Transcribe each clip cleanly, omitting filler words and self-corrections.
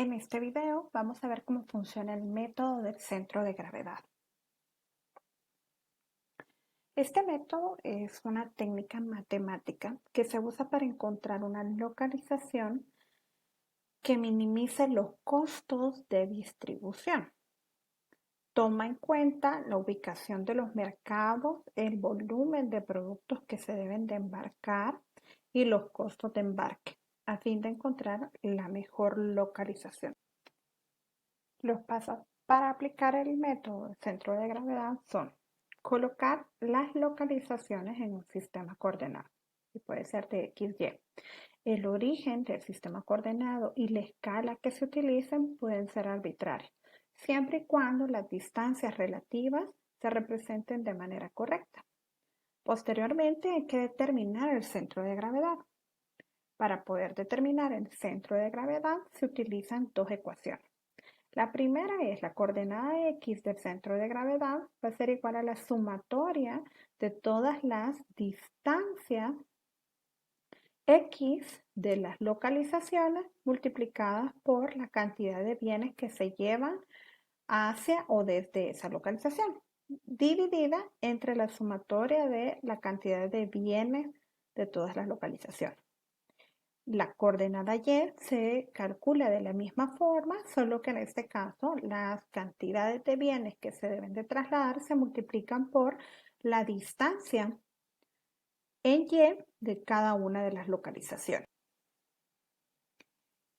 En este video vamos a ver cómo funciona el método del centro de gravedad. Este método es una técnica matemática que se usa para encontrar una localización que minimice los costos de distribución. Toma en cuenta la ubicación de los mercados, el volumen de productos que se deben de embarcar y los costos de embarque, a fin de encontrar la mejor localización. Los pasos para aplicar el método de centro de gravedad son colocar las localizaciones en un sistema coordenado, y puede ser de X, Y. El origen del sistema coordenado y la escala que se utilicen pueden ser arbitrarios, siempre y cuando las distancias relativas se representen de manera correcta. Posteriormente hay que determinar el centro de gravedad. Para poder determinar el centro de gravedad se utilizan dos ecuaciones. La primera es la coordenada X del centro de gravedad va a ser igual a la sumatoria de todas las distancias X de las localizaciones multiplicadas por la cantidad de bienes que se llevan hacia o desde esa localización, dividida entre la sumatoria de la cantidad de bienes de todas las localizaciones. La coordenada Y se calcula de la misma forma, solo que en este caso las cantidades de bienes que se deben de trasladar se multiplican por la distancia en Y de cada una de las localizaciones.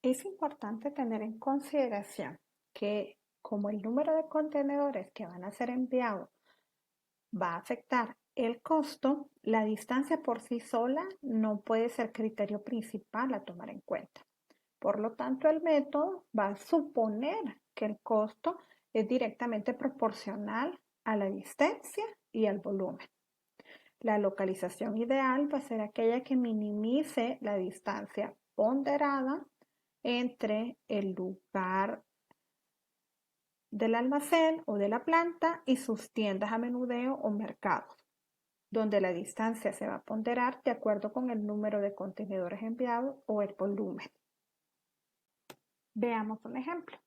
Es importante tener en consideración que como el número de contenedores que van a ser enviados va a afectar el costo, la distancia por sí sola no puede ser criterio principal a tomar en cuenta. Por lo tanto, el método va a suponer que el costo es directamente proporcional a la distancia y al volumen. La localización ideal va a ser aquella que minimice la distancia ponderada entre el lugar del almacén o de la planta y sus tiendas a menudeo o mercados, donde la distancia se va a ponderar de acuerdo con el número de contenedores enviados o el volumen. Veamos un ejemplo.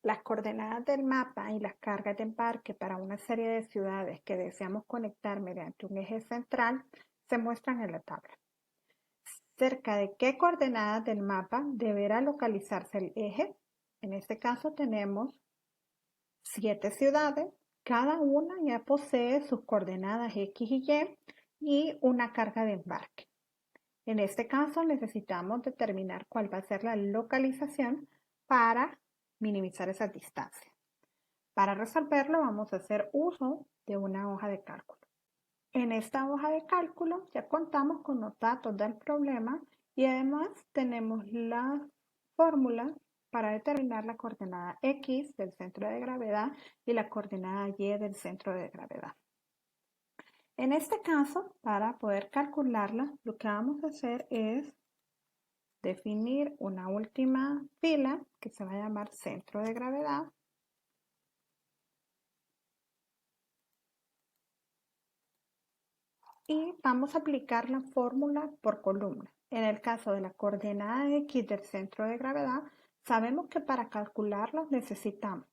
Las coordenadas del mapa y las cargas de embarque para una serie de ciudades que deseamos conectar mediante un eje central se muestran en la tabla. ¿Cerca de qué coordenadas del mapa deberá localizarse el eje? En este caso tenemos 7 ciudades, cada una ya posee sus coordenadas X y una carga de embarque. En este caso necesitamos determinar cuál va a ser la localización para minimizar esas distancias. Para resolverlo vamos a hacer uso de una hoja de cálculo. En esta hoja de cálculo ya contamos con los datos del problema y además tenemos la fórmula para determinar la coordenada X del centro de gravedad y la coordenada Y del centro de gravedad. En este caso, para poder calcularla, lo que vamos a hacer es definir una última fila que se va a llamar centro de gravedad. Y vamos a aplicar la fórmula por columna. En el caso de la coordenada X del centro de gravedad, sabemos que para calcularla necesitamos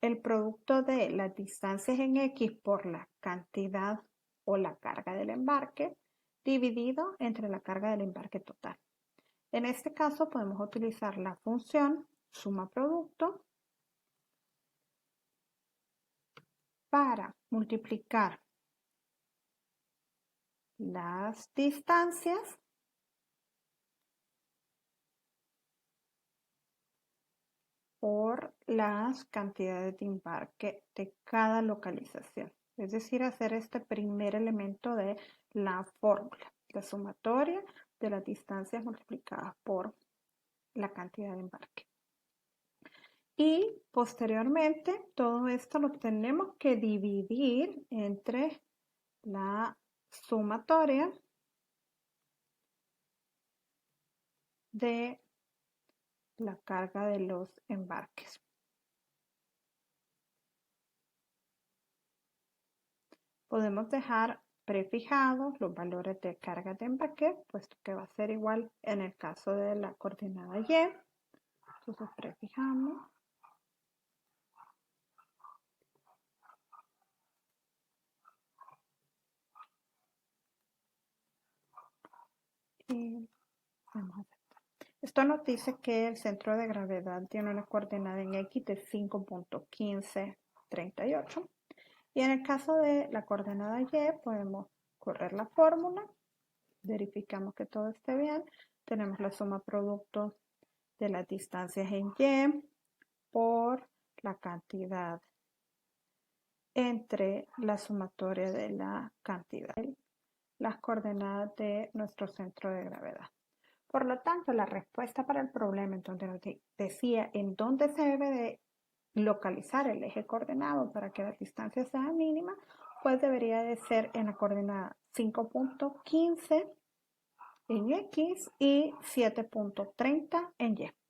el producto de las distancias en X por la cantidad o la carga del embarque dividido entre la carga del embarque total. En este caso podemos utilizar la función suma producto para multiplicar las distancias por las cantidades de embarque de cada localización. Es decir, hacer este primer elemento de la fórmula, la sumatoria de las distancias multiplicadas por la cantidad de embarque. Y posteriormente todo esto lo tenemos que dividir entre la sumatoria de la carga de los embarques. Podemos dejar prefijados los valores de carga de embarque, puesto que va a ser igual en el caso de la coordenada Y. Entonces prefijamos. Y vamos a aceptar. Esto nos dice que el centro de gravedad tiene una coordenada en X de 5.1538. Y en el caso de la coordenada Y, podemos correr la fórmula, verificamos que todo esté bien, tenemos la suma producto de las distancias en Y por la cantidad entre la sumatoria de la cantidad, las coordenadas de nuestro centro de gravedad. Por lo tanto, la respuesta para el problema en donde nos decía en dónde se debe de localizar el eje coordenado para que la distancia sea mínima, pues debería de ser en la coordenada 5.15 en X y 7.30 en Y.